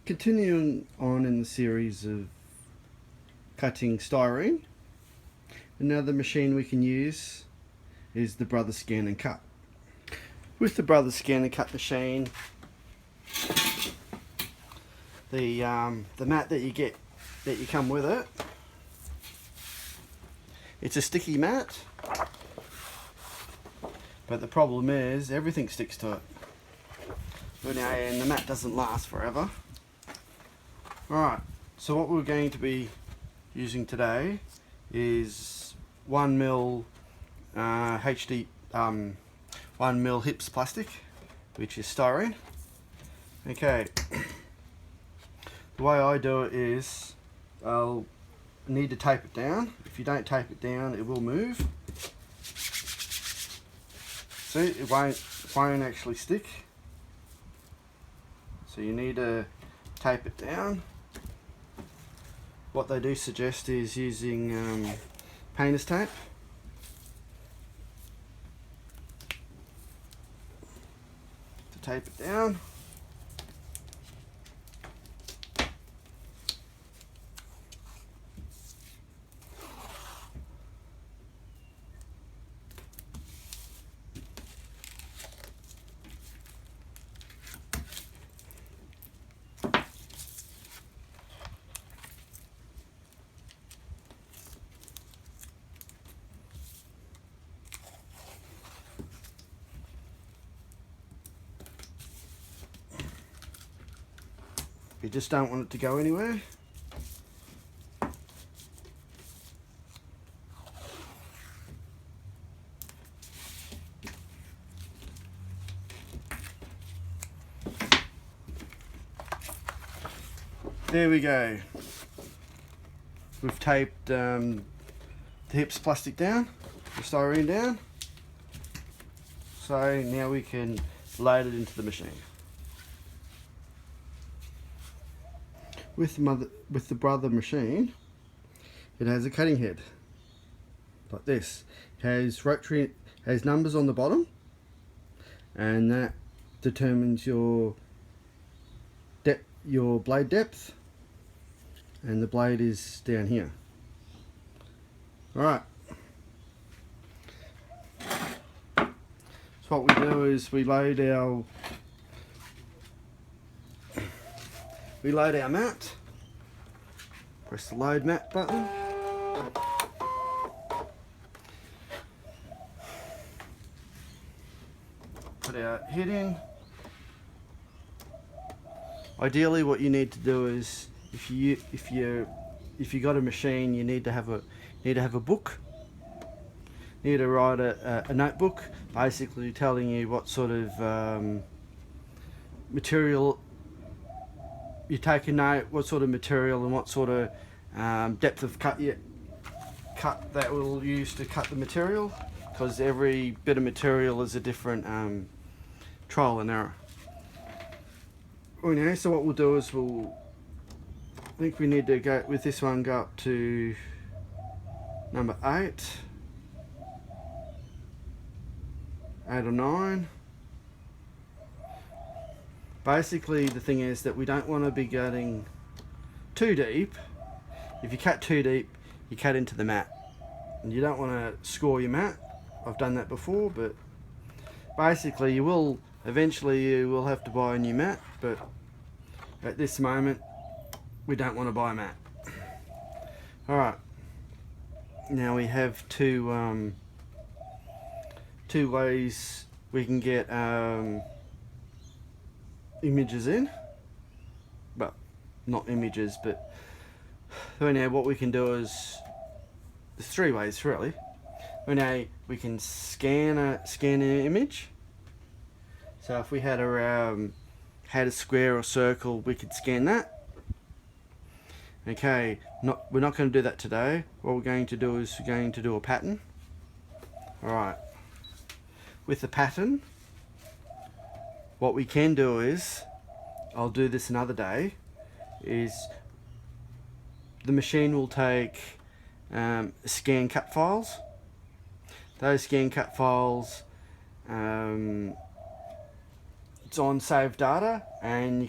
Continuing on in the series of cutting styrene, another machine we can use is the Brother Scan and Cut. With the Brother Scan and Cut machine, the mat that you come with it, it's a sticky mat, but the problem is everything sticks to it. And the mat doesn't last forever. Alright, so what we're going to be using today is 1mm HD 1mm HIPS plastic, which is styrene. Okay, the way I do it is I'll need to tape it down. If you don't tape it down, it will move. See, it won't actually stick. So you need to tape it down. What they do suggest is using painter's tape. To tape it down. You just don't want it to go anywhere. There we go. We've taped the HIPS plastic down, the styrene down. So now we can load it into the machine. With the Brother machine, it has a cutting head like this. It has numbers on the bottom, and that determines your blade depth, and the blade is down here. Alright, so what we do is we load our mat, press the load mat button, put our head in. Ideally what you need to do is, if you got a machine, you need to have a book. You need to write a notebook basically telling you what sort of material you take a note, what sort of material and what sort of depth of cut that we'll use to cut the material, because every bit of material is a different trial and error. Okay, so what we'll do is I think we need to go with this one, go up to number 8 or 9. Basically the thing is that we don't want to be cutting too deep. If you cut too deep, you cut into the mat, and you don't want to score your mat. I've done that before, but basically you will have to buy a new mat, but at this moment we don't want to buy a mat. Alright, now we have two ways we can get images in, but not images, but now what we can do is there's 3 ways really. Now we can scan an image. So if we had a square or circle, we could scan that. Okay, we're not going to do that today. What we're going to do is we're going to do a pattern. Alright, with the pattern, what we can do is, I'll do this another day, is the machine will take scan cut files. Those scan cut files, it's on save data, and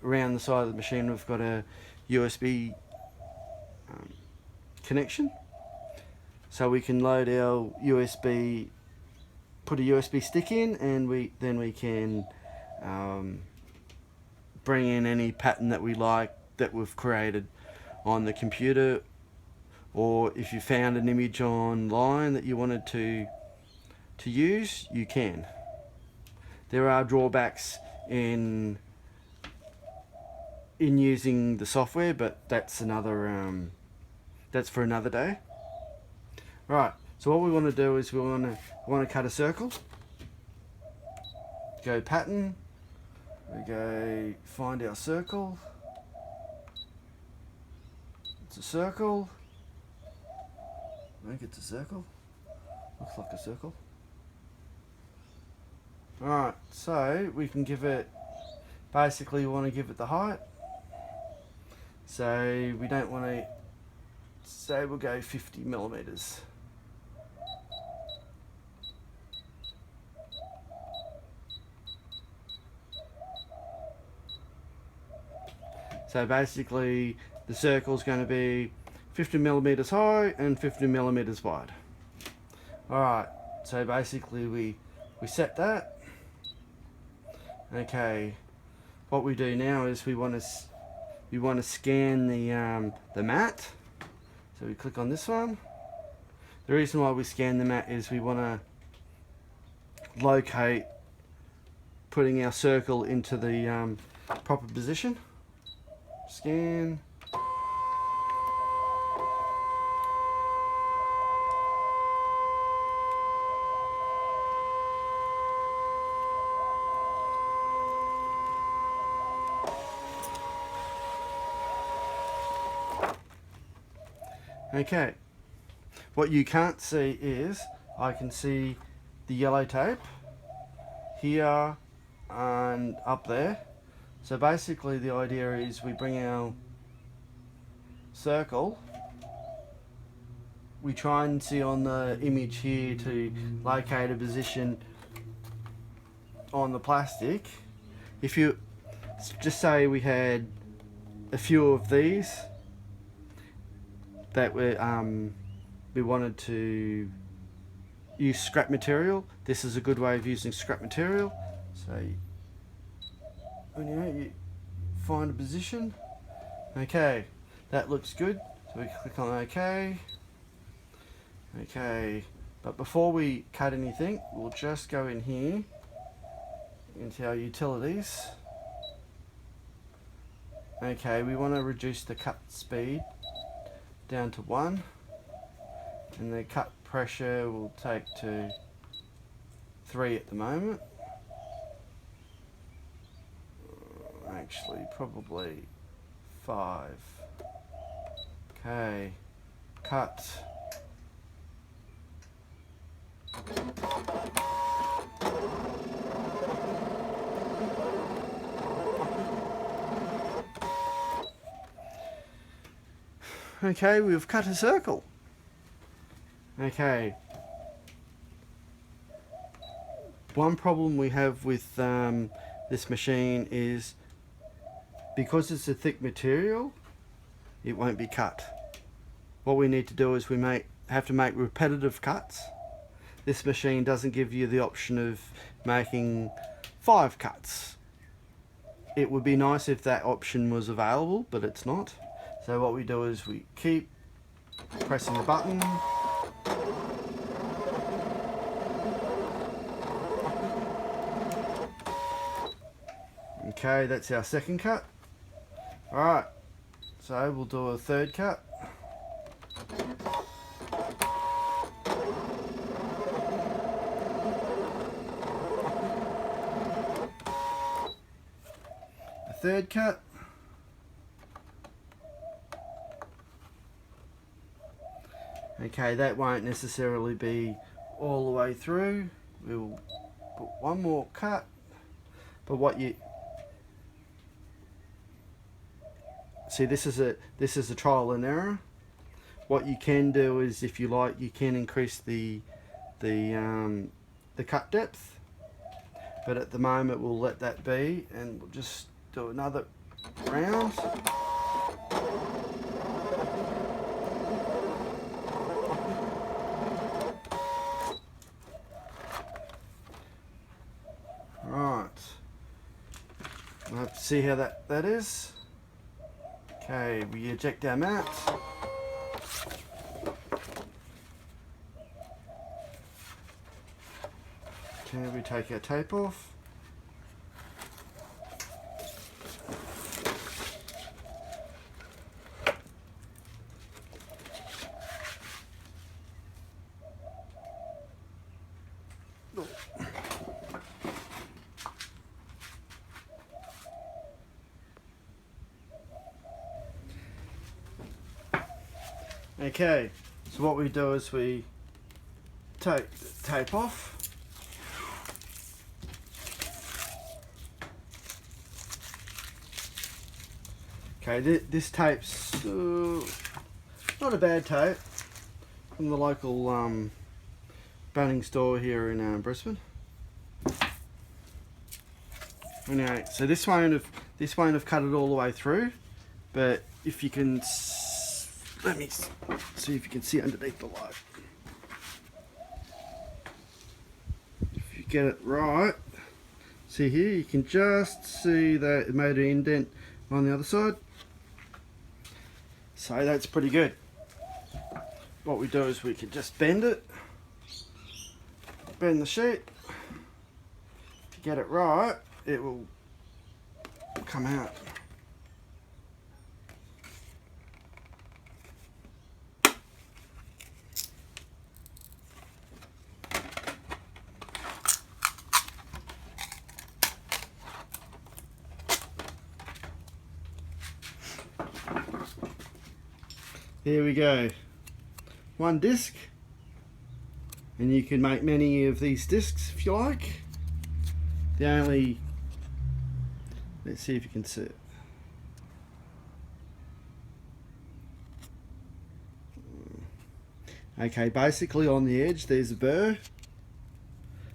around the side of the machine we've got a USB connection, so we can load our USB, put a USB stick in, and we can bring in any pattern that we like that we've created on the computer, or if you found an image online that you wanted to use, you can. There are drawbacks in using the software, but that's another that's for another day. Right, so what we want to do is we want to cut a circle. Go pattern, we go find our circle. It's a circle. I think it's a circle. Looks like a circle. Alright, so we can give it, basically we want to give it the height. So we don't want to, say we'll go 50 millimeters. So basically the circle is going to be 50 millimeters high and 50 millimeters wide. Alright, so basically we set that. Okay, what we do now is we want to scan the mat. So we click on this one. The reason why we scan the mat is we want to locate putting our circle into the proper position. Scan. Okay, what you can't see is I can see the yellow tape here and up there. So basically the idea is we bring our circle, we try and see on the image here to locate a position on the plastic. If you just say we had a few of these that we wanted to use scrap material, this is a good way of using scrap material. So you find a position. Okay, that looks good, so we click on OK. Okay, but before we cut anything, we'll just go in here into our utilities. Okay, we want to reduce the cut speed down to 1, and the cut pressure will take to 3 at the moment. Actually, probably 5. Okay, cut. Okay, we've cut a circle. Okay. One problem we have with this machine is because it's a thick material, it won't be cut. What we need to do is we have to make repetitive cuts. This machine doesn't give you the option of making 5 cuts. It would be nice if that option was available, but it's not. So what we do is we keep pressing the button. Okay, that's our second cut. Alright, so we'll do a third cut. A third cut. Okay, that won't necessarily be all the way through. We'll put one more cut. But what you see, this is a trial and error. What you can do is, if you like, you can increase the cut depth. But at the moment, we'll let that be, and we'll just do another round. Right. We'll have to see how that is. Okay, we eject our mat. Okay, we take our tape off. Okay, so what we do is we take the tape off. Okay, this tape's not a bad tape from the local Bunnings store here in Brisbane. Anyway, so this won't have cut it all the way through, but if you can, let me see if you can see underneath the light. If you get it right, see here, you can just see that it made an indent on the other side. So that's pretty good. What we do is we can just bend it, bend the sheet. If you get it right, it will come out. There we go. One disc, and you can make many of these discs if you like. The only, let's see if you can see it. Okay, basically on the edge there's a burr.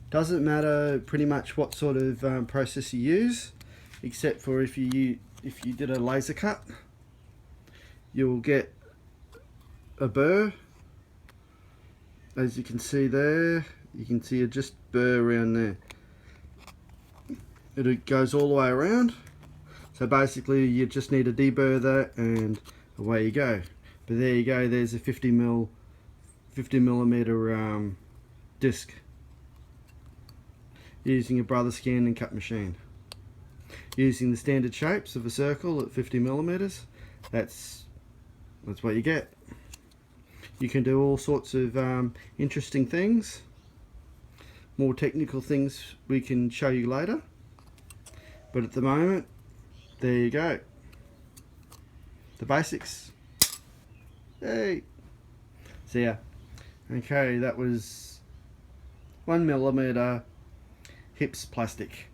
Doesn't matter pretty much what sort of process you use, except for if you did a laser cut, you'll get a burr. As you can see there, you can see it just burr around there. It goes all the way around, so basically you just need to deburr that and away you go. But there you go, there's a 50 millimeter disc using a Brother scan and cut machine. Using the standard shapes of a circle at 50 millimeters, that's what you get. You can do all sorts of interesting things. More technical things we can show you later. But at the moment, there you go. The basics. Hey! See ya. Okay, that was 1 millimeter HIPS plastic.